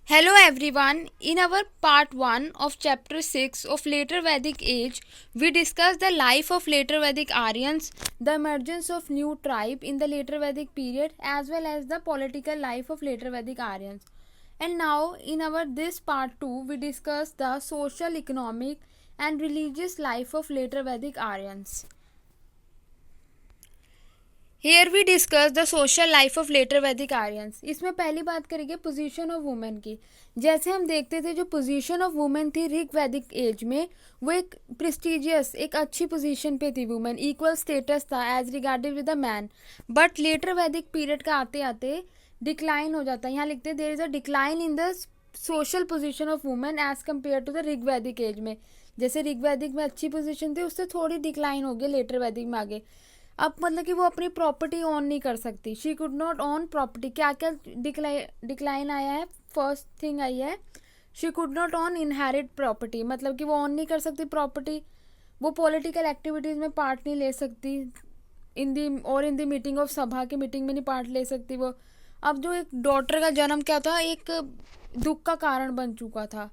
Hello everyone. In our part 1 of chapter 6 of later Vedic age, we discuss the life of later Vedic Aryans, the emergence of new tribe in the later Vedic period as well as the political life of later Vedic Aryans. And now in our this part 2 we discuss the social, economic and religious life of later Vedic Aryans. Here we discuss the social life of later Vedic Aryans. इसमें पहली बात करेंगे position of women की. जैसे हम देखते थे जो पोजीशन ऑफ वुमेन थी ऋग वैदिक एज में, वो एक प्रेस्टिजियस एक अच्छी पोजीशन पे थी. वुमेन इक्वल स्टेटस था as regarded with the man. But later Vedic period का आते आते डिक्लाइन हो जाता है. यहाँ लिखते हैं there is a decline in the social position of women as compare to the Rig Vedic age में. जैसे ऋग वैदिक में अच्छी पोजीशन थी उससे थोड़ी डिक्लाइन हो गई लेटर वैदिक में आगे. अब मतलब कि वो अपनी प्रॉपर्टी ऑन नहीं कर सकती. She could not on property. क्या क्या डिक्लाइन आया है? फर्स्ट थिंग आई है she could not on inherit property. मतलब कि वो ऑन नहीं कर सकती प्रॉपर्टी. वो पॉलिटिकल एक्टिविटीज़ में पार्ट नहीं ले सकती. इन दी मीटिंग ऑफ सभा की मीटिंग में नहीं पार्ट ले सकती वो. अब जो एक डॉटर का जन्म क्या था, एक दुख का कारण बन चुका था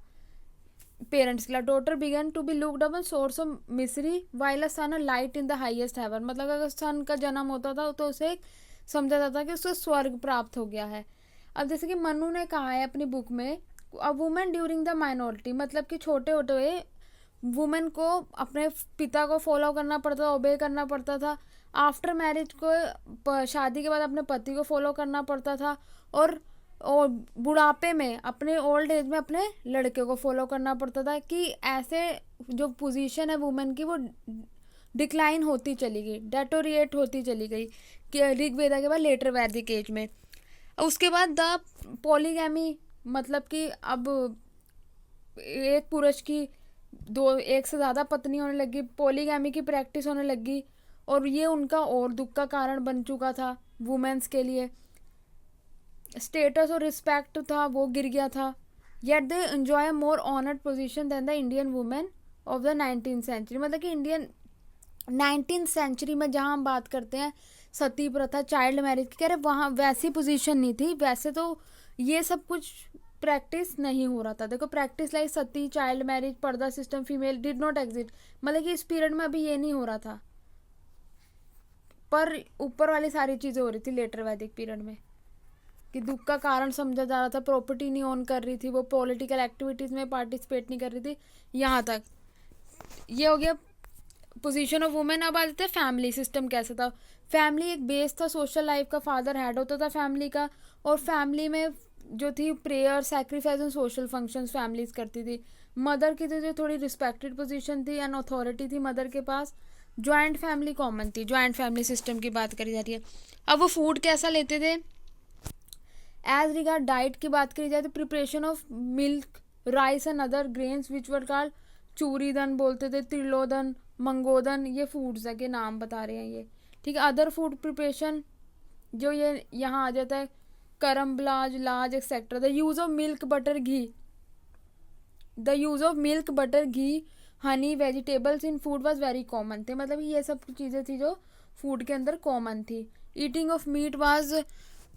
पेरेंट्स के लिए. Daughter began to be looked up source of misery while a son a light in the highest heaven. मतलब अगर सन का जन्म होता था तो उसे समझा जाता कि उसको स्वर्ग प्राप्त हो गया है. अब जैसे कि मनु ने कहा है अपनी बुक में, a women during the minority, मतलब कि छोटे होते हुए वुमेन को अपने पिता को फॉलो करना पड़ता था, ओबे करना पड़ता था. आफ्टर मैरिज को शादी के बाद अपने पति को फॉलो करना पड़ता था. और बुढ़ापे में अपने ओल्ड एज में अपने लड़के को फॉलो करना पड़ता था. कि ऐसे जो पोजीशन है वुमेन की वो डिक्लाइन होती चली गई, डेटोरिएट होती चली गई कि ऋग्वेदा के बाद लेटर वैदिक एज में. उसके बाद द पॉलीगैमी, मतलब कि अब एक पुरुष की एक से ज़्यादा पत्नी होने लगी. पॉलीगैमी की प्रैक्टिस होने लगी और ये उनका और दुख का कारण बन चुका था वुमेन्स के लिए. स्टेटस और रिस्पेक्ट था वो गिर गया था. Yet they enjoy more honoured position than the Indian women of the 19th century. मतलब कि इंडियन 19th सेंचुरी में जहाँ हम बात करते हैं सती प्रथा, चाइल्ड मैरिज की, कह रहे वहाँ वैसी पोजीशन नहीं थी. वैसे तो ये सब कुछ प्रैक्टिस नहीं हो रहा था. देखो प्रैक्टिस लाइक सती, चाइल्ड मैरिज, पर्दा system, female did not exist. मतलब कि इस पीरियड में अभी ये नहीं हो रहा था, पर ऊपर वाली सारी चीज़ें हो रही थी लेटर वैदिक पीरियड में. कि दुख का कारण समझा जा रहा था, प्रॉपर्टी नहीं ऑन कर रही थी वो, पॉलिटिकल एक्टिविटीज़ में पार्टिसिपेट नहीं कर रही थी. यहाँ तक ये हो गया पोजीशन ऑफ वुमेन. अब आ जाते हैं फैमिली सिस्टम कैसा था. फैमिली एक बेस था सोशल लाइफ का. फादर हेड होता था फैमिली का और फैमिली में जो थी prayer, sacrifice and social functions families करती थी. मदर की तो जो थोड़ी रिस्पेक्टेड पोजीशन थी एंड अथॉरिटी थी मदर के पास. जॉइंट फैमिली कॉमन थी. जॉइंट फैमिली सिस्टम की बात करी जा रही है. अब वो फूड कैसा लेते थे? एज रिगार्ड डाइट की बात करी जाए तो preparation of milk, rice and other grains which were called चूरीदन बोलते थे, त्रिलोदन, मंगोदन. ये फूड्स है के नाम बता रहे हैं ये, ठीक है. अदर फूड प्रिपरेशन जो ये यहाँ आ जाता है करम ब्लाज, लाज etcetera. The use of milk butter ghee, the use of milk butter ghee, Honey, vegetables in food was very common थे. मतलब ये सब चीज़ें थी जो फूड के अंदर कॉमन थी. Eating of meat was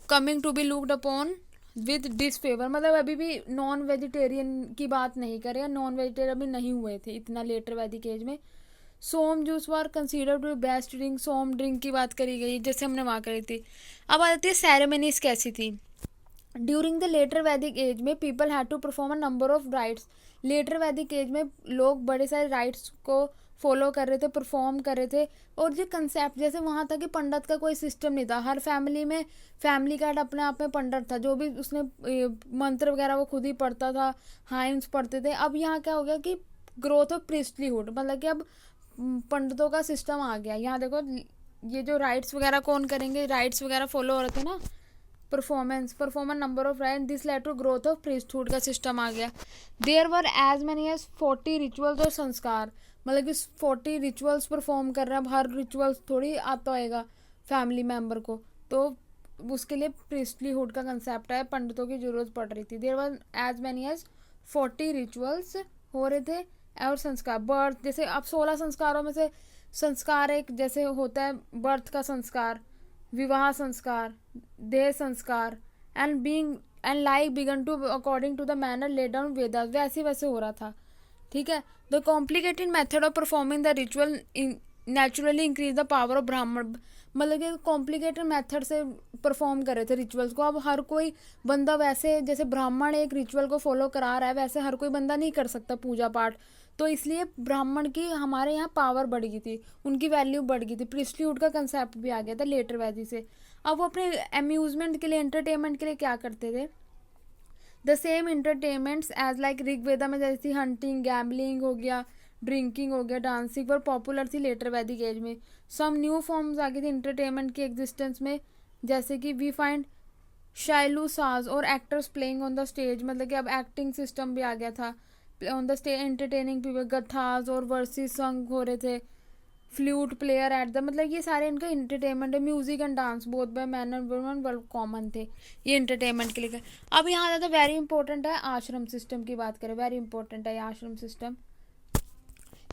coming to be looked upon with disfavour. मतलब अभी भी नॉन वेजिटेरियन की बात नहीं करें, नॉन वेजिटेरियन अभी नहीं हुए थे इतना लेटर वैदिक एज में. Soma juice were considered to best drink. Soma drink की बात करी गई जैसे हमने वहाँ करी थी. अब आ जाती है सेरेमनीज कैसी थी. ड्यूरिंग द लेटर वैदिक एज में people had to perform a number of rites. Later वैदिक एज में लोग बड़े सारे राइट्स को फॉलो कर रहे थे, परफॉर्म कर रहे थे. और जो कंसेप्ट जैसे वहाँ था कि पंडित का कोई सिस्टम नहीं था. हर फैमिली में फैमिली कार्ड अपने आप में पंडित था. जो भी उसने मंत्र वगैरह वो खुद ही पढ़ता था, हाइम्स पढ़ते थे. अब यहाँ क्या हो गया कि ग्रोथ ऑफ प्रिस्टलीहुड, मतलब कि अब पंडितों का सिस्टम आ गया. यहाँ देखो ये जो राइट्स वगैरह कौन करेंगे, राइट्स वगैरह फॉलो हो रहे थे ना, performance number of rite, this led to growth of priesthood का सिस्टम आ गया. There were as many as 40 rituals और संस्कार. मतलब कि 40 रिचुअल्स परफॉर्म कर रहे हैं. अब हर रिचुअल्स थोड़ी आता होएगा फैमिली मेम्बर को, तो उसके लिए प्रीस्टलीहुड का कंसेप्ट है, पंडितों की जरूरत पड़ रही थी. There were as many as 40 rituals हो रहे थे. और संस्कार, बर्थ, जैसे अब 16 संस्कारों में से संस्कार एक जैसे होता है बर्थ का संस्कार, विवाह संस्कार, देह संस्कार and being and like began to according to the manner laid down Vedas, वैसे वैसे हो रहा था, ठीक है। The complicated method of performing the ritual naturally increase the power of Brahman, मतलब कि कॉम्प्लिकेटेड मेथड से परफॉर्म कर रहे थे रिचुअल्स को। अब हर कोई बंदा वैसे, जैसे ब्राह्मण एक रिचुअल को फॉलो करा रहा है, वैसे हर कोई बंदा नहीं कर सकता पूजा पाठ, तो इसलिए ब्राह्मण की हमारे यहाँ पावर बढ़ गई थी, उनकी वैल्यू बढ़ गई थी। प्रिस्टलीहुड का कंसेप्ट भी आ गया था लेटर वैदी से। अब वो अपने अम्यूजमेंट के लिए, एंटरटेनमेंट के लिए क्या करते थे, the same entertainments as like Rigveda में जैसी हंटिंग, गैम्बलिंग हो गया, ड्रिंकिंग हो गया, डांसिंग पर पॉपुलर थी लेटर वैदिक एज में। सम न्यू फॉर्म्स आ गई थी इंटरटेनमेंट की एग्जिस्टेंस में, जैसे कि वी फाइंड शाइलू साज और actors playing on the stage, मतलब कि अब एक्टिंग सिस्टम भी आ गया था on the stage, entertaining people, गथाज और वर्सेस संग हो रहे थे, फ्लूट प्लेयर एट द, मतलब ये सारे इनका इंटरटेनमेंट है। Music and dance both by man and woman world common थे, ये इंटरटेनमेंट के लिए। अब यहाँ ज़्यादा वेरी इंपॉर्टेंट है आश्रम सिस्टम की बात करें, वेरी इंपॉर्टेंट है ये आश्रम सिस्टम।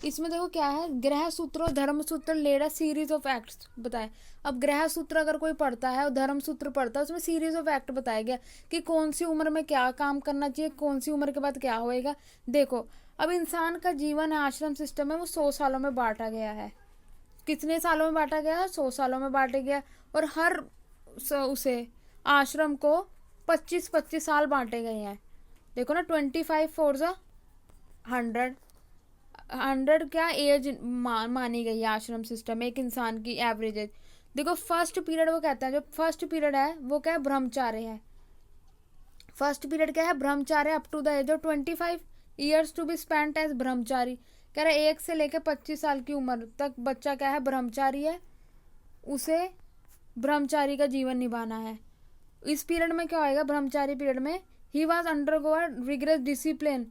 इसमें देखो क्या है, ग्रह सूत्र और धर्म सूत्र laid a series of acts बताए। अब ग्रह सूत्र अगर कोई पढ़ता है और धर्म सूत्र पढ़ता है, उसमें सीरीज ऑफ एक्ट बताया गया कि कौन सी उम्र में क्या काम करना चाहिए, कौन सी उम्र के बाद क्या होएगा। देखो अब इंसान का जीवन आश्रम सिस्टम है वो 100 सालों में बांटा गया है। कितने सालों में बांटा गया है, 100 सालों में बांटा गया। और हर उसे आश्रम को 25-25 साल बांटे गए हैं। देखो ना, 25 फोर ज़ा 100 क्या एज मानी गई है आश्रम सिस्टम में एक इंसान की एवरेज एज। देखो फर्स्ट पीरियड वो कहता है, जो फर्स्ट पीरियड है वो क्या है, ब्रह्मचार्य है। फर्स्ट पीरियड क्या है, Brahmacharya up to the age of 25 years to be spent as brahmachari. कह रहा है 1 से लेकर 25 साल की उम्र तक बच्चा क्या है, ब्रह्मचारी है, उसे ब्रह्मचारी का जीवन निभाना है। इस पीरियड में क्या होएगा, ब्रह्मचारी पीरियड में he was undergo a rigorous discipline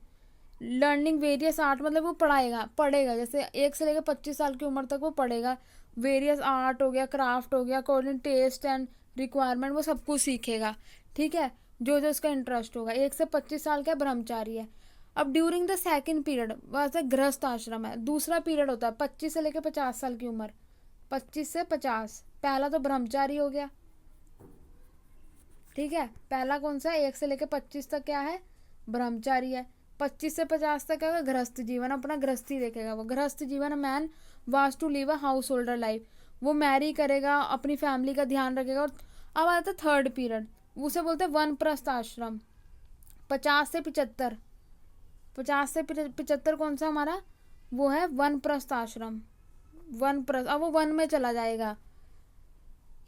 learning various art, मतलब वो पढ़ेगा जैसे 1 से लेकर 25 साल की उम्र तक वो पढ़ेगा, वेरियस आर्ट हो गया, क्राफ्ट हो गया, अकॉर्डिंग टेस्ट एंड रिक्वायरमेंट वो सब कुछ सीखेगा, ठीक है, जो जो उसका इंटरेस्ट होगा। 1 से 25 साल का ब्रह्मचारी है। अब ड्यूरिंग द सेकंड पीरियड वैसे गृहस्थ आश्रम है। दूसरा पीरियड होता है 25 से लेकर 50 साल की उम्र, 25 से 50। पहला तो ब्रह्मचारी हो गया, ठीक है, पहला कौन सा है, 1 से लेकर 25 तक क्या है, ब्रह्मचारी है। 25 से 50 तक है गृहस्थ जीवन, अपना गृहस्थी देखेगा वो। गृहस्थ जीवन man was to live a householder life, वो मैरी करेगा, अपनी फैमिली का ध्यान रखेगा। और अब आता है थर्ड पीरियड, उसे बोलते हैं वनप्रस्थ आश्रम। 50 से 75, 50 से 75 कौन सा हमारा, वो है वनप्रस्थ आश्रम। वनप्रस्थ, अब वो वन में चला जाएगा।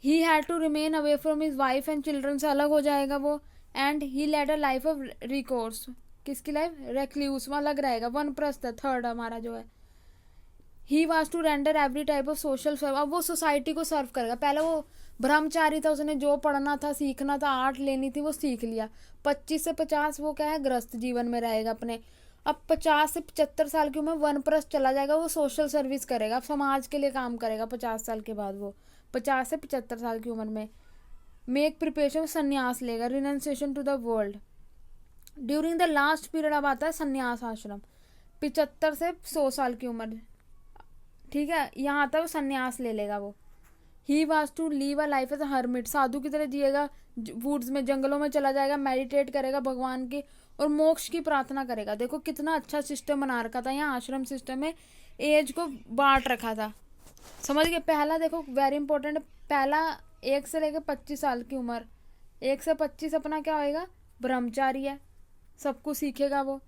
He had to remain away from his wife and children, से अलग हो जाएगा वो। And he led a life of recourse, किसकी लाइफ, रेक्ल्यूस, वहाँ लग रहेगा। वनप्रस्थ है थर्ड हमारा जो है। He was to render every type of social serve, अब वो सोसाइटी को सर्व करेगा। पहले वो ब्रह्मचारी था, उसने जो पढ़ना था, सीखना था, आर्ट लेनी थी, वो सीख लिया। 25 से 50 वो क्या है, गृहस्थ जीवन में रहेगा अपने। अब 50 से 75 साल की उम्र वनप्रस्थ चला जाएगा, वो सोशल सर्विस करेगा, अब समाज के लिए काम करेगा। 50 साल के बाद वो 50 से 75 साल की उम्र में मेक प्रिपरेशन, संन्यास लेगा, renunciation to the world. During the last period अब आता है संन्यास आश्रम, 75 से 100 साल की उम्र, ठीक है, यहाँ आता है वो संन्यास ले लेगा वो। He was to leave a life as a hermit, साधु की तरह जिएगा, वुड्स में, जंगलों में चला जाएगा, मेडिटेट करेगा भगवान की और मोक्ष की प्रार्थना करेगा। देखो कितना अच्छा सिस्टम बना रखा था यहाँ आश्रम सिस्टम में, एज को बांट रखा था, समझ गए। पहला देखो वेरी इंपॉर्टेंट, पहला 1 से लेकर 25 साल की उम्र, 1 से 25 अपना क्या होएगा, ब्रह्मचारी है, सब कुछ सीखेगा वो।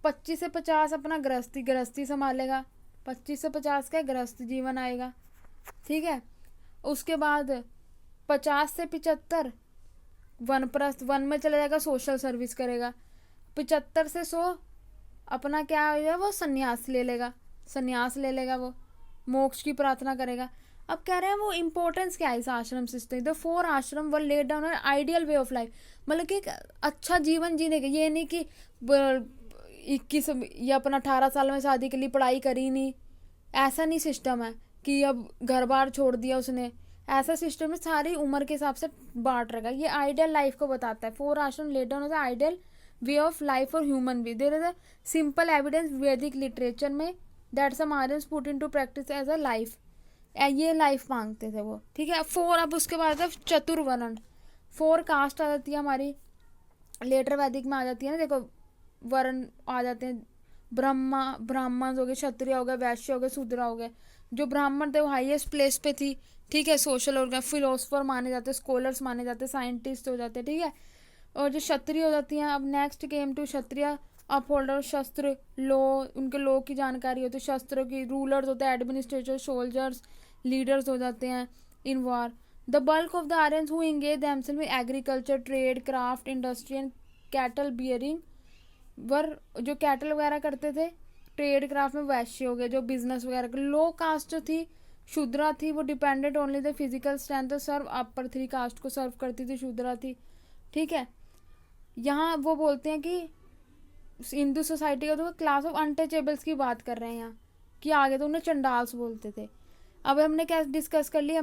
25 से 50 अपना गृहस्थी संभालेगा, 25 से 50 का गृहस्थ जीवन आएगा, ठीक है। उसके बाद 50 से 75 वनप्रस्थ, वन में चला जाएगा, सोशल सर्विस करेगा। 75 से 100 अपना क्या होगा, वो संन्यास ले लेगा वो, मोक्ष की प्रार्थना करेगा। अब कह रहे हैं वो इम्पोर्टेंस क्या है इस आश्रम system, the 4 ashram were laid down an ideal way of life, मतलब कि एक अच्छा जीवन जीने का। ये नहीं कि 21 या अपना 18 साल में शादी के लिए पढ़ाई करी नहीं, ऐसा नहीं सिस्टम है कि अब घर बार छोड़ दिया उसने, ऐसा सिस्टम में सारी उम्र के हिसाब से बांट रखा। ये आइडियल लाइफ को बताता है। 4 ashram laid down as ideal way of life for human being. There is a simple evidence Vedic literature में that some Aryans put into practice as a life, ये लाइफ मांगते थे वो, ठीक है। 4 अब उसके बाद चतुर्वर्ण, 4 कास्ट आ जाती है हमारी, लेटर वैदिक में आ जाती है ना, देखो वर्ण आ जाते हैं, ब्राह्मण हो गए, क्षत्रिय हो गए, वैश्य हो गए, शूद्र हो गए। जो ब्राह्मण थे वो हाईएस्ट प्लेस पे थी, ठीक है, सोशल और फिलोसफर माने जाते, स्कॉलर्स माने जाते, साइंटिस्ट हो जाते, ठीक है। और जो क्षत्रिय हो जाती हैं, अब next came to Kshatriya upholder शस्त्र, लॉ, उनके लॉ की जानकारी होती है, शस्त्रों की, रूलर्स होते हैं, एडमिनिस्ट्रेटर, सोल्जर्स, लीडर्स हो जाते हैं in war. The bulk of the Aryans who engage themselves in agriculture, trade, craft, industry and cattle bearing were, जो कैटल वगैरह करते थे, ट्रेड क्राफ्ट में वैश्य हो गए, जो बिजनेस वगैरह। लो कास्ट जो थी, शूद्रा थी, वो dependent only the physical strength serve upper 3 caste को सर्व करती थी, शूद्रा थी, ठीक है। यहाँ वो बोलते हैं कि हिंदू सोसाइटी का, तो क्लास ऑफ अनटचेबल्स की बात कर रहे हैं यहाँ, कि आगे तो उन्हें चंडाल्स बोलते थे। अब हमने क्या डिस्कस कर लिया,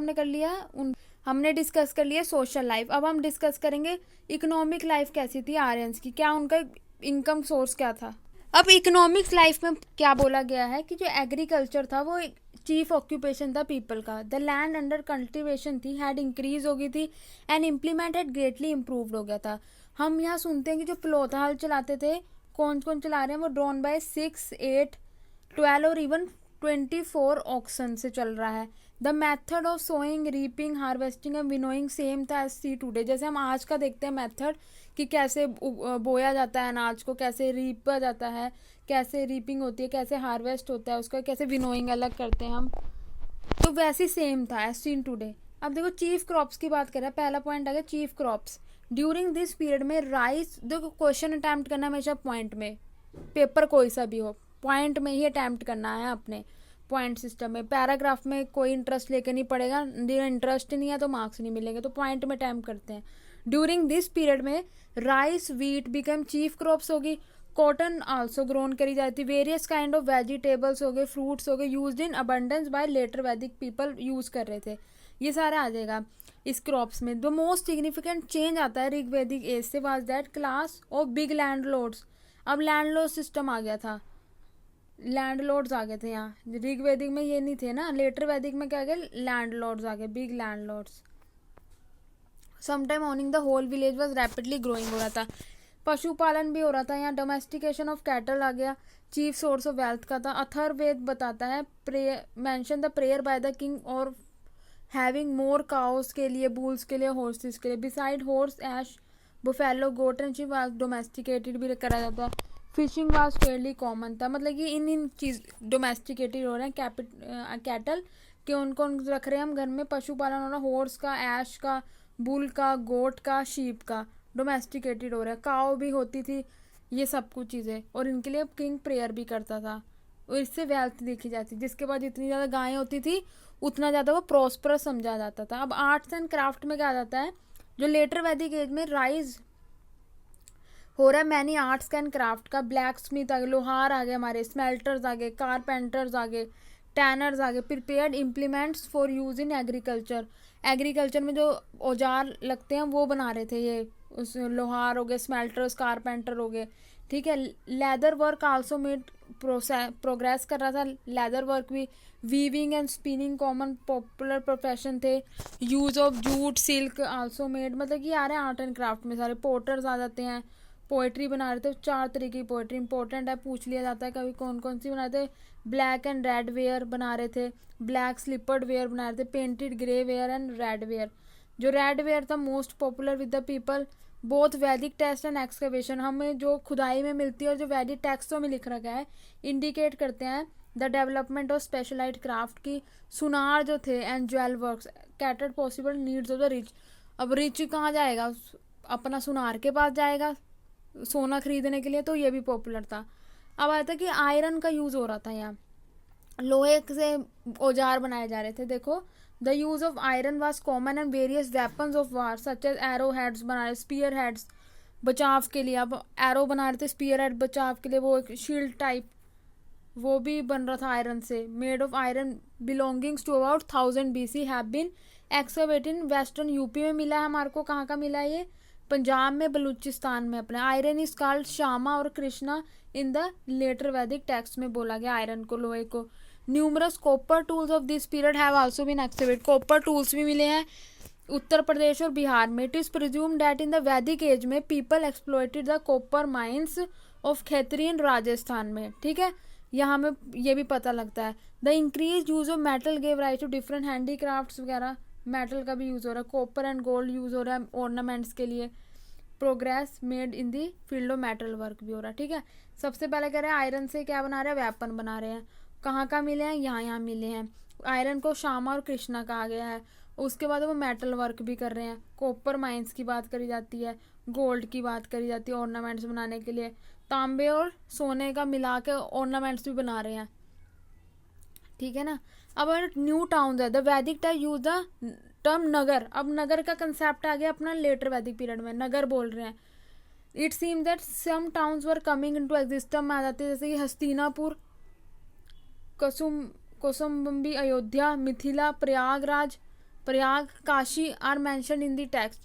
हमने डिस्कस कर लिया सोशल लाइफ। अब हम डिस्कस करेंगे इकोनॉमिक लाइफ कैसी थी आर्यंस की, क्या उनका इनकम सोर्स क्या था। अब इकोनॉमिक लाइफ में क्या बोला गया है कि जो एग्रीकल्चर था वो एक चीफ ऑक्यूपेशन था पीपल का। द लैंड अंडर कल्टिवेशन थी हैड इंक्रीज हो गई थी and implement had greatly improved हो गया था। हम यहाँ सुनते हैं कि जो प्लोथा हल चलाते थे, कौन कौन चला रहे हैं, वो ड्रोन बाय 6, 8, 12 और इवन 24 ऑक्सन से चल रहा है। The method of sowing, reaping, harvesting and winnowing same था एज सी टूडे। जैसे हम आज का देखते हैं मेथड कि कैसे बोया जाता है अनाज को, कैसे रीपा जाता है, कैसे रीपिंग होती है, कैसे हार्वेस्ट होता है उसका, कैसे विनोइंग अलग करते हैं हम, तो वैसे सेम था एज सीन टूडे। अब देखो चीफ क्रॉप्स की बात करें, पहला पॉइंट आ गया chief crops. During this period में राइस, देखो क्वेश्चन अटैम्प्ट करना हमेशा पॉइंट में, पेपर कोई सा भी हो पॉइंट में ही अटैम्प्ट करना है अपने पॉइंट सिस्टम में। पैराग्राफ में कोई इंटरेस्ट लेके नहीं पड़ेगा, इंटरेस्ट नहीं है तो मार्क्स नहीं मिलेंगे, तो पॉइंट में अटैम्प्ट करते हैं। ड्यूरिंग दिस पीरियड में rice, wheat become chief crops होगी, कॉटन आल्सो ग्रोन करी जाती, वेरियस काइंड ऑफ वेजिटेबल्स हो गए, फ्रूट्स हो गए, used in abundance by later Vedic people use कर रहे थे, ये सारा आ जाएगा इस क्रॉप्स में। द मोस्ट सिग्निफिकेंट चेंज आता है ऋग्वैदिक एज से was that class of big landlords. अब लैंडलॉर्ड सिस्टम आ गया था, लैंडलॉर्ड्स आ गए थे यहाँ, ऋग्वैदिक में ये नहीं थे ना, लेटर वैदिक में क्या आ गया, लैंडलॉर्ड्स आ गए, big landlords. Sometime owning the whole village was rapidly growing हो रहा था, पशुपालन भी हो रहा था यहाँ, डोमेस्टिकेशन ऑफ कैटल आ गया, चीफ सोर्स ऑफ वेल्थ का था। अथर्ववेद बताता है, mention the prayer by the king और हैविंग मोर काउस के लिए, बुल्स के लिए, हॉर्सेस के लिए, beside horse ass buffalo, goat and sheep was domesticated भी करा जाता है। फिशिंग वाज फेयरली कॉमन था, मतलब कि इन चीज डोमेस्टिकेटेड हो रहे हैं कैटल के, उनको रख रहे हैं हम घर में, पशुपालन हो रहा है, हॉर्स का, ऐश का, बुल का, गोट का, शीप का, डोमेस्टिकेटेड हो रहा है, काव भी होती थी, ये सब कुछ चीज़ें। और इनके लिए किंग प्रेयर भी करता था, और इससे वेल्थ देखी जाती, जिसके बाद जितनी ज़्यादा गायें होती थी उतना ज़्यादा वो प्रॉस्परस समझा जाता था। अब आर्ट्स एंड क्राफ्ट में क्या जाता है, जो लेटर वैदिक एज में राइज हो रहा है मैनी आर्ट्स एंड क्राफ्ट का, ब्लैक स्मिथ आ गए, लोहार आ गए हमारे, स्मेल्टर्स आ गए, कारपेंटर्स आ गए, टैनर्स आ गए, prepared implements for use in agriculture. Agriculture में जो औजार लगते हैं वो बना रहे थे ये, उस लोहार हो गए, स्मेल्टर्स, कारपेंटर हो गए, ठीक है। Leather work also made progress कर रहा था, लेदर वर्क भी, weaving and spinning common popular profession थे, use of jute, silk also made, मतलब कि आ रहे हैं आर्ट एंड क्राफ्ट में सारे। पोर्टर्स आ जाते हैं, पोएट्री बना रहे थे, 4 तरीके की पोएट्री इंपॉर्टेंट है, पूछ लिया जाता है कभी कौन कौन सी बना रहे थे। ब्लैक एंड रेड वेयर बना रहे थे, ब्लैक स्लिपर्ड वेयर बना रहे थे, painted grey ware and red ware. जो रेड वेयर था most popular with the people, both वैदिक टेक्स्ट एंड एक्सकवेशन, हमें जो खुदाई में मिलती है और जो वैदिक टेक्स्टों में लिख रखा है इंडिकेट करते हैं the development of specialised craft की। सुनार जो थे and jewel works catered possible needs of the rich. अब रिच कहाँ जाएगा, अपना सुनार के पास जाएगा सोना खरीदने के लिए, तो ये भी पॉपुलर था। अब आया था कि आयरन का यूज़ हो रहा था यहाँ, लोहे से औजार बनाए जा रहे थे। देखो the use of iron was common and various weapons of war such as arrowheads बना रहे, स्पीयर हेड्स बचाव के लिए, अब एरो बना रहे थे, स्पीयर हेड बचाव के लिए, वो एक शील्ड टाइप वो भी बन रहा था आयरन से। Made of iron belongings to about 1000 BC have been excavated in western UP में मिला है हमारे को। कहाँ का मिला है ये, पंजाब में, बलूचिस्तान में अपने। आयरन इज कॉल्ड श्यामा और Krishna in the later Vedic text में बोला गया आयरन को, लोहे को। Numerous copper tools of this period have also been excavated, copper tools भी मिले हैं उत्तर प्रदेश और बिहार में। It is presume that in the Vedic age में people exploited the copper mines of Khetri in Rajasthan में। ठीक है, यहाँ में ये भी पता लगता है। The increase use of metal gave rise to different handicrafts वगैरह, मेटल का भी यूज़ हो रहा है, कॉपर एंड गोल्ड यूज़ हो रहा है ऑर्नामेंट्स के लिए। Progress made in the field of metal work भी हो रहा है। ठीक है, सबसे पहले कह रहे हैं आयरन से क्या बना रहे हैं, वेपन बना रहे हैं। कहाँ कहाँ मिले हैं, यहाँ यहाँ मिले हैं। आयरन को श्यामा और कृष्णा कहा गया है। उसके बाद वो मेटल वर्क भी कर रहे हैं। कॉपर माइंस की बात करी जाती है, गोल्ड की बात करी जाती है ऑर्नामेंट्स बनाने के लिए। तांबे और सोने का मिला के ऑर्नामेंट्स भी बना रहे हैं। ठीक है ना। अब न्यू टाउन है, द वैदिक टाइम यूज द टर्म नगर। अब नगर का कंसेप्ट आ गया अपना लेटर वैदिक पीरियड में, नगर बोल रहे हैं। It seem that some towns were coming into existence में आ जाते हैं, जैसे कि Hastinapur, Kausambi, Ayodhya, Mithila, Prayagraj, Prayag, Kashi are mention in the text.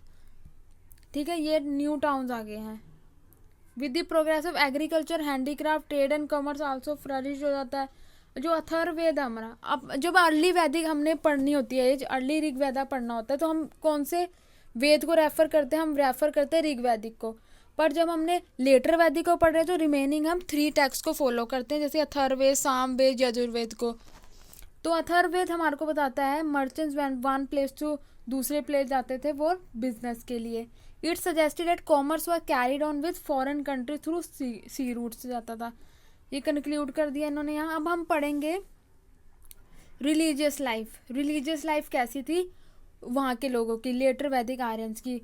ठीक है, ये न्यू टाउन्स आ गए हैं। With the progress of agriculture, handicraft, trade and commerce also flourish हो जाता है। जो अथर्ववेद हमारा, अब जब अर्ली वैदिक हमने पढ़नी होती है, अर्ली ऋग वेदा पढ़ना होता है, तो हम कौन से वेद को रेफर करते हैं, हम रेफर करते हैं ऋग वैदिक को। पर जब हमने लेटर वैदिक को पढ़ रहे हैं तो रिमेनिंग हम 3 टेक्स्ट को फॉलो करते हैं, जैसे अथर्ववेद, सामवेद, यजुर्वेद को। तो अथर्ववेद हमारे को बताता है मर्चेंट्स वन प्लेस टू दूसरे प्लेस जाते थे वो बिजनेस के लिए। It suggested that commerce were carried on with foreign country through sea route से जाता था। ये कंक्लूड कर दिया इन्होंने यहाँ। अब हम पढ़ेंगे रिलीजियस लाइफ। रिलीजियस लाइफ कैसी थी वहाँ के लोगों की, लेटर वैदिक आर्यंस की।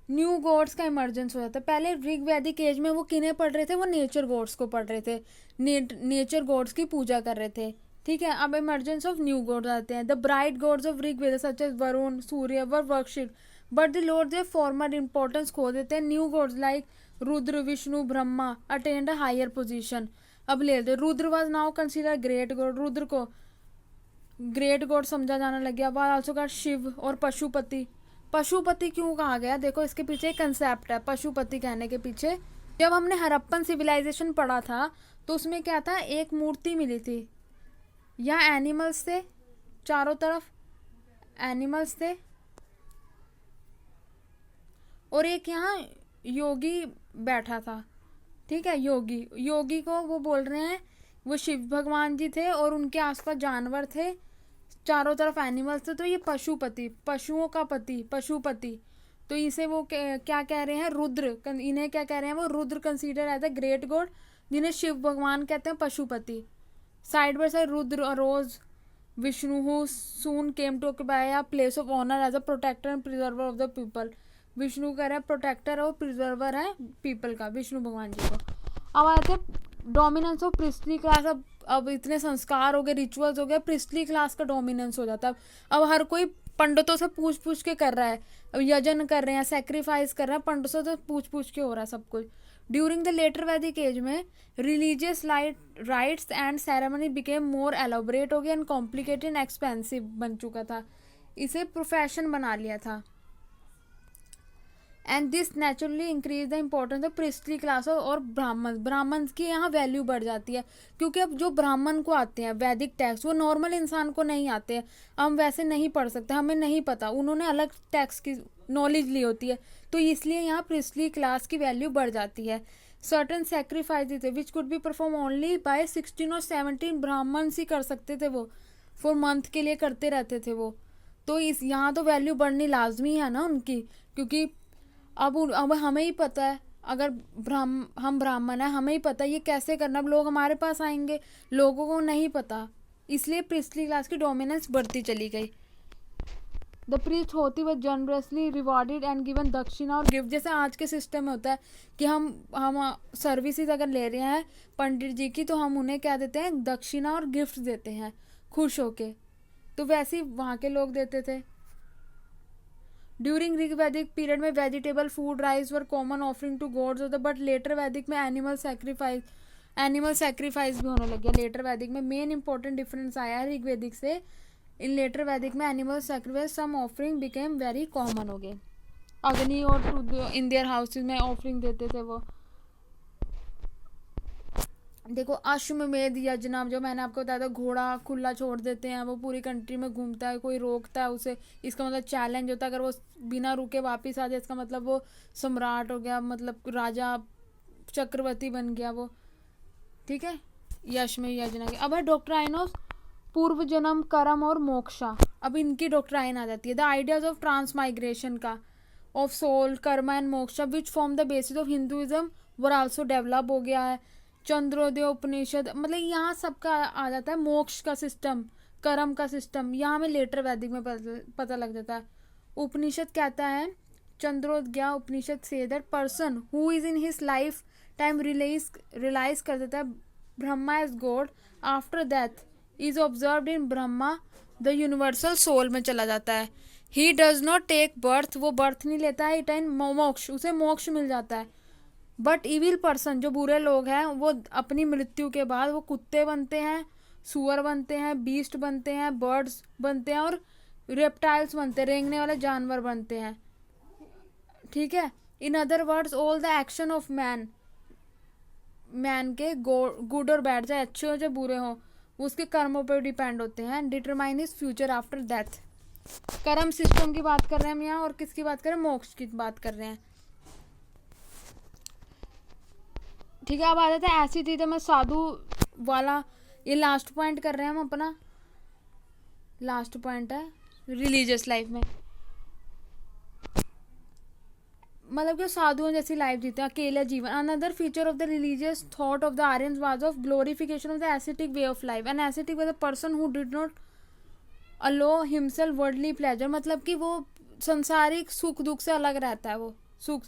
न्यू गॉड्स का इमर्जेंस हो जाता है। पहले ऋग वैदिक एज में वो किन्हें पढ़ रहे थे, वो नेचर गॉड्स को पढ़ रहे थे, नेचर गॉड्स की पूजा कर रहे थे। ठीक है, अब इमर्जेंस ऑफ न्यू गॉड्स आते हैं। The bright gods of Rig Veda such as Varuna, Surya were worship, but the lord their former importance खो देते हैं। New gods like Rudra, Vishnu, Brahma attend a higher position. अब ले लेते, Rudra was now consider great god, Rudra को ग्रेट गॉड समझा जाने लग गया। वाज आल्सो कॉल्ड शिव और पशुपति। पशुपति क्यों कहा गया, देखो इसके पीछे एक कंसेप्ट है पशुपति कहने के पीछे। जब हमने हड़प्पन सिविलाइजेशन पढ़ा था तो उसमें क्या था, एक मूर्ति मिली थी, यहाँ एनिमल्स थे, चारों तरफ एनिमल्स थे, और एक यहाँ योगी बैठा था। ठीक है, योगी को वो बोल रहे हैं वो शिव भगवान जी थे, और उनके आसपास जानवर थे, चारों तरफ एनिमल्स थे। तो ये पशुपति, पशुओं का पति, पशुपति। तो इसे वो क्या कह रहे हैं, रुद्र। इन्हें क्या कह रहे हैं, वो Rudra consider as a great god, जिन्हें शिव भगवान कहते हैं Pashupati. Side by side Rudra arose Vishnu who soon came to occupy a place of honour as a protector and preserver of the people. Vishnu कह रहे हैं प्रोटेक्टर और प्रिजर्वर है पीपल का, विष्णु भगवान जी को। अब आते हैं डोमिनेंस ऑफ प्रिस्टली क्लास। अब इतने संस्कार हो गए, रिचुअल्स हो गए, प्रिस्टली क्लास का डोमिनेंस हो जाता है। अब हर कोई पंडितों से पूछ के कर रहा है, अब यजन कर रहे हैं, सेक्रीफाइस कर रहे हैं, पंडितों से पूछ के हो रहा है सब कुछ। ड्यूरिंग द लेटर वैदिक एज में religious rights and ceremony became more elaborate हो गया एंड कॉम्प्लिकेटेड एंड एक्सपेंसिव बन चुका था, इसे प्रोफेशन बना लिया था। And this naturally increase the importance of priestly class और ब्राह्मण की यहाँ वैल्यू बढ़ जाती है, क्योंकि अब जो ब्राह्मण को आते हैं वैदिक टेक्स्ट वो नॉर्मल इंसान को नहीं आते हैं। हम वैसे नहीं पढ़ सकते, हमें नहीं पता, उन्होंने अलग टेक्स्ट की नॉलेज ली होती है, तो इसलिए यहाँ प्रिस्टली क्लास की वैल्यू बढ़ जाती है। सर्टन सेक्रीफाइस थे which could be perform only by 16 और 17 ब्राह्मण ही कर सकते थे, वो फॉर मंथ के लिए करते रहते थे वो। तो इस यहाँ तो वैल्यू बढ़नी लाजमी है ना उनकी, क्योंकि अब हमें ही पता है, अगर हम ब्राह्मण हैं, हमें ही पता है ये कैसे करना। अब लोग हमारे पास आएंगे, लोगों को नहीं पता, इसलिए प्रिस्टली क्लास की डोमिनेंस बढ़ती चली गई। द प्रीस्ट होती वह जनरसली रिवॉर्डेड एंड गिवन दक्षिणा और गिफ्ट। जैसे आज के सिस्टम में होता है कि हम सर्विसेज अगर ले रहे हैं पंडित जी की, तो हम उन्हें क्या देते हैं, दक्षिणा और गिफ्ट देते हैं खुश होके। तो वैसे ही वहाँ के लोग देते थे। ड्यूरिंग ऋग वैदिक पीरियड में vegetable food rice were common offering to gods होता, बट लेटर वैदिक में एनिमल सेक्रीफाइस भी होने लग गया। लेटर वैदिक में मेन इंपॉर्टेंट डिफरेंस आया है ऋग वैदिक से। इन लेटर वैदिक में एनिमल सेक्रीफाइस सम ऑफरिंग बिकेम वेरी कॉमन हो गए। अग्नि और इन देयर हाउसेज में ऑफरिंग देते थे वो। देखो अश्वमेध यज्ञ जो मैंने आपको बताया था, घोड़ा खुला छोड़ देते हैं, वो पूरी कंट्री में घूमता है, कोई रोकता है उसे, इसका मतलब चैलेंज होता है, अगर वो बिना रुके वापस आ जाए इसका मतलब वो सम्राट हो गया, मतलब राजा चक्रवर्ती बन गया वो। ठीक है, यशमेव यज्ञ के। अब है डॉक्ट्राइन ऑफ पूर्व जन्म, कर्म और मोक्षा। अब इनकी डॉक्ट्राइन आ जाती है, द आइडियाज ऑफ ट्रांसमाइग्रेशन का, of soul, karma and moksha which form the basis of Hinduism were also develop हो गया है। चंद्रोदय उपनिषद, मतलब यहाँ सबका आ जाता है, मोक्ष का सिस्टम, कर्म का सिस्टम, यहाँ हमें लेटर वैदिक में पता लग जाता है। उपनिषद कहता है, चंद्रोदया उपनिषद से that person who is in his life time realize कर देता है Brahma is God, after death is observed in Brahma, the universal soul में चला जाता है। He does not take birth, वो बर्थ नहीं लेता है, इट मोक्ष, उसे मोक्ष मिल जाता है। बट इविल पर्सन, जो बुरे लोग हैं, वो अपनी मृत्यु के बाद वो कुत्ते बनते हैं, सुअर बनते हैं, बीस्ट बनते हैं, बर्ड्स बनते हैं और रेप्टाइल्स बनते हैं, रेंगने वाले जानवर बनते हैं। ठीक है, in other words all the action of man, man के गुड और बैड, चाहे अच्छे हो चाहे बुरे हो, उसके कर्मों पर डिपेंड होते हैं, determine his future after death. कर्म सिस्टम की बात कर रहे हैं हम यहाँ, और किसकी बात कर रहे हैं, मोक्ष की बात कर रहे हैं। ठीक है, अब आ जाता है ऐसी चीज़ें मैं साधु वाला, ये लास्ट पॉइंट कर रहे हैं हम अपना, लास्ट पॉइंट है रिलीजियस लाइफ में, मतलब कि साधुओं जैसी लाइफ जीते हैं, अकेला जीवन। Another feature of the religious thought of the Aryans was of glorification of the ascetic way of life. An ascetic was a person who did not allow himself worldly pleasure, मतलब कि वो संसारिक सुख दुख से अलग रहता है, वो सुख।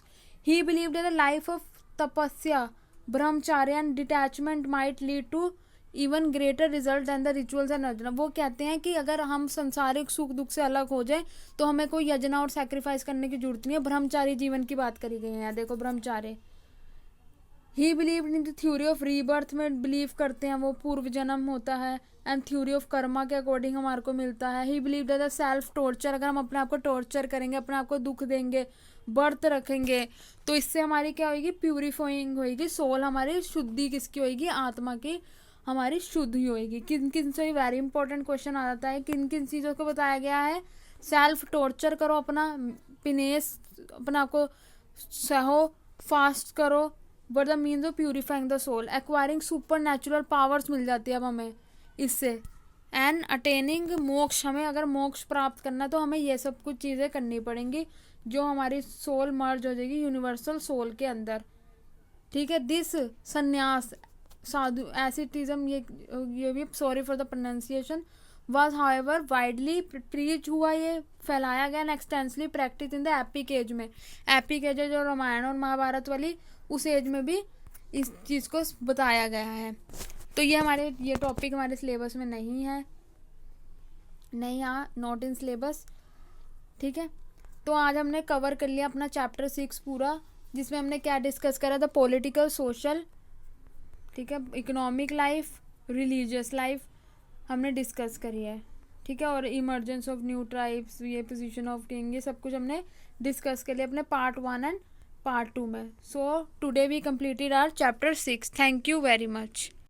He believed that the life of tapasya, brahmacharya and detachment might lead to even greater result than the rituals and yajna. वो कहते हैं कि अगर हम संसारिक सुख दुख से अलग हो जाए तो हमें कोई यज्ञ और सैक्रिफाइस करने की जरूरत नहीं है। ब्रह्मचारी जीवन की बात करी गई है यहाँ, देखो brahmacharya. He believe in the theory of rebirth, में बिलीव करते हैं वो पूर्व जन्म होता है, एंड थ्योरी ऑफ कर्मा के अकॉर्डिंग हमारे को मिलता है। ही believe that the self torture, अगर हम अपने आप को टॉर्चर करेंगे, अपने आप को दुख देंगे, व्रत रखेंगे, तो इससे हमारी क्या होगी, प्यूरिफाइंग होगी सोल, हमारी शुद्धि किसकी होगी, आत्मा की हमारी शुद्ध ही होगी। किन किन से वेरी इंपॉर्टेंट क्वेश्चन आ जाता है, किन किन चीज़ों को बताया गया है, सेल्फ टॉर्चर करो, अपना पिनेस, अपना आपको सहो, फास्ट करो, but the means of purifying the soul, acquiring super natural powers मिल जाती है अब हमें इससे, एंड अटेनिंग मोक्ष, हमें अगर मोक्ष प्राप्त करना है तो हमें ये सब कुछ चीज़ें करनी पड़ेंगी, जो हमारी सोल मर्ज हो जाएगी यूनिवर्सल सोल के अंदर। ठीक है, दिस संन्यास साधु एसिटिज्म, ये भी sorry for the pronunciation, was however widely preach हुआ, ये फैलाया गया, and extensively practice in the epic age में। एपिक एज जो रामायण और महाभारत वाली, उस एज में भी इस चीज़ को बताया गया है। तो ये टॉपिक हमारे सिलेबस में नहीं है, नहीं यहाँ, नॉट इन सिलेबस। ठीक है, तो आज हमने कवर कर लिया अपना चैप्टर 6 पूरा, जिसमें हमने क्या डिस्कस करा था, पॉलिटिकल, सोशल, ठीक है, इकोनॉमिक लाइफ, रिलीजियस लाइफ हमने डिस्कस करी है। ठीक है, और इमर्जेंस ऑफ न्यू ट्राइब्स, ये पोजीशन ऑफ किंग, ये सब कुछ हमने डिस्कस कर लिया अपने पार्ट 1 एंड पार्ट 2 में। So today we completed our chapter 6। Thank you very much.